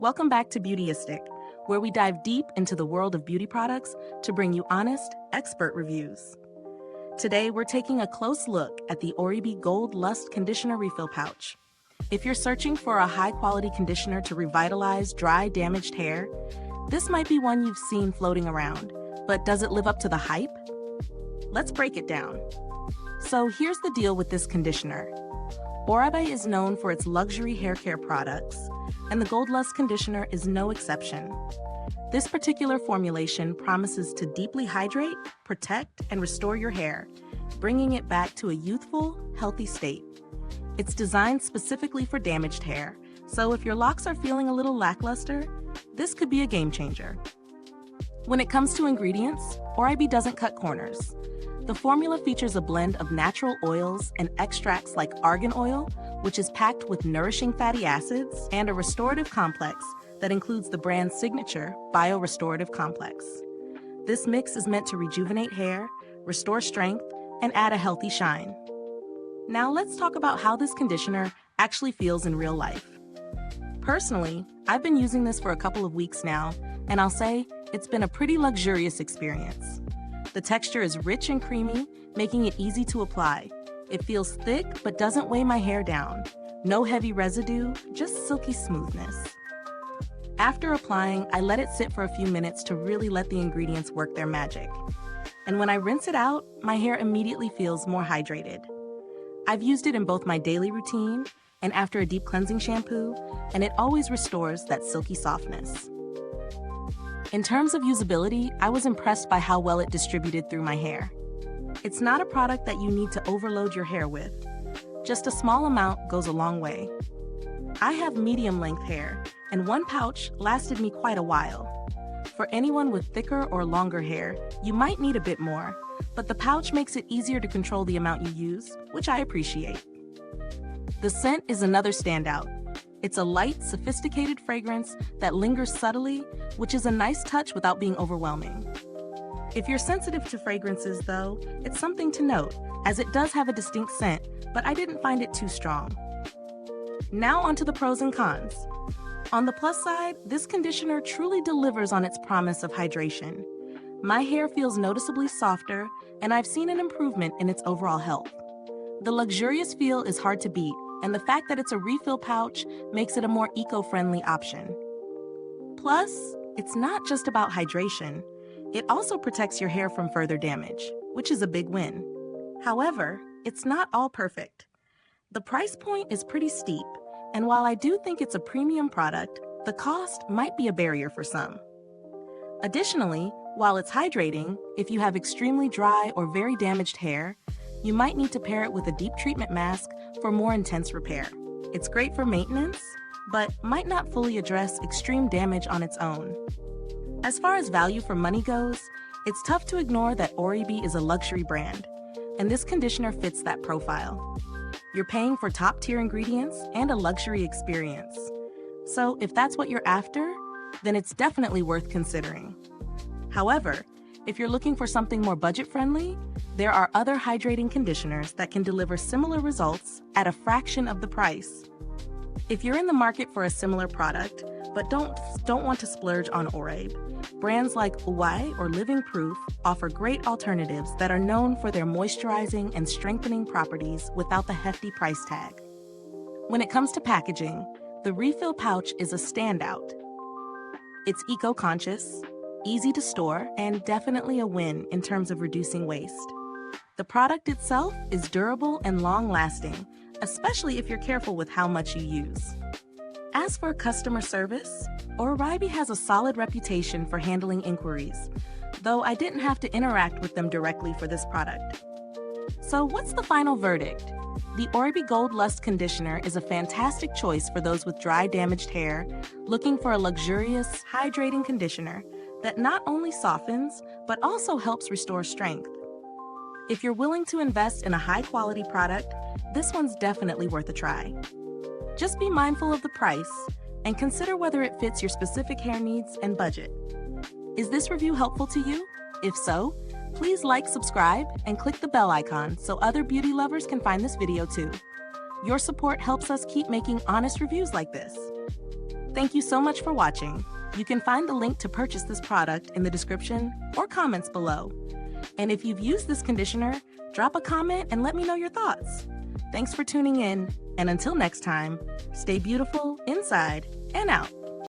Welcome back to Beautyistic, where we dive deep into the world of beauty products to bring you honest, expert reviews. Today, we're taking a close look at the ORIBE Gold Lust Conditioner Refill Pouch. If you're searching for a high-quality conditioner to revitalize dry, damaged hair, this might be one you've seen floating around. But does it live up to the hype? Let's break it down. So here's the deal with this conditioner. ORIBE is known for its luxury hair care products, and the Gold Lust Conditioner is no exception. This particular formulation promises to deeply hydrate, protect, and restore your hair, bringing it back to a youthful, healthy state. It's designed specifically for damaged hair, so if your locks are feeling a little lackluster, this could be a game changer. When it comes to ingredients, ORIBE doesn't cut corners. The formula features a blend of natural oils and extracts like argan oil, which is packed with nourishing fatty acids, and a restorative complex that includes the brand's signature bio-restorative complex. This mix is meant to rejuvenate hair, restore strength, and add a healthy shine. Now let's talk about how this conditioner actually feels in real life. Personally, I've been using this for a couple of weeks now, and I'll say it's been a pretty luxurious experience. The texture is rich and creamy, making it easy to apply. It feels thick but doesn't weigh my hair down. No heavy residue, just silky smoothness. After applying, I let it sit for a few minutes to really let the ingredients work their magic. And when I rinse it out, my hair immediately feels more hydrated. I've used it in both my daily routine and after a deep cleansing shampoo, and it always restores that silky softness. In terms of usability, I was impressed by how well it distributed through my hair. It's not a product that you need to overload your hair with. Just a small amount goes a long way. I have medium-length hair, and one pouch lasted me quite a while. For anyone with thicker or longer hair, you might need a bit more, but the pouch makes it easier to control the amount you use, which I appreciate. The scent is another standout. It's a light, sophisticated fragrance that lingers subtly, which is a nice touch without being overwhelming. If you're sensitive to fragrances, though, it's something to note, as it does have a distinct scent, but I didn't find it too strong. Now onto the pros and cons. On the plus side, this conditioner truly delivers on its promise of hydration. My hair feels noticeably softer, and I've seen an improvement in its overall health. The luxurious feel is hard to beat, and the fact that it's a refill pouch makes it a more eco-friendly option. Plus, it's not just about hydration. It also protects your hair from further damage, which is a big win. However, it's not all perfect. The price point is pretty steep, and while I do think it's a premium product, the cost might be a barrier for some. Additionally, while it's hydrating, if you have extremely dry or very damaged hair, you might need to pair it with a deep treatment mask for more intense repair. It's great for maintenance, but might not fully address extreme damage on its own. As far as value for money goes, it's tough to ignore that ORIBE is a luxury brand, and this conditioner fits that profile. You're paying for top-tier ingredients and a luxury experience. So if that's what you're after, then it's definitely worth considering. However, if you're looking for something more budget-friendly, there are other hydrating conditioners that can deliver similar results at a fraction of the price. If you're in the market for a similar product, but don't want to splurge on ORIBE, brands like Ouai or Living Proof offer great alternatives that are known for their moisturizing and strengthening properties without the hefty price tag. When it comes to packaging, the refill pouch is a standout. It's eco-conscious, easy to store, and definitely a win in terms of reducing waste. The product itself is durable and long-lasting, especially if you're careful with how much you use. As for customer service, ORIBE has a solid reputation for handling inquiries, though I didn't have to interact with them directly for this product. So what's the final verdict? The ORIBE Gold Lust Conditioner is a fantastic choice for those with dry, damaged hair looking for a luxurious, hydrating conditioner that not only softens, but also helps restore strength. If you're willing to invest in a high-quality product, this one's definitely worth a try. Just be mindful of the price and consider whether it fits your specific hair needs and budget. Is this review helpful to you? If so, please like, subscribe, and click the bell icon so other beauty lovers can find this video too. Your support helps us keep making honest reviews like this. Thank you so much for watching. You can find the link to purchase this product in the description or comments below. And if you've used this conditioner, drop a comment and let me know your thoughts. Thanks for tuning in, and until next time, stay beautiful inside and out.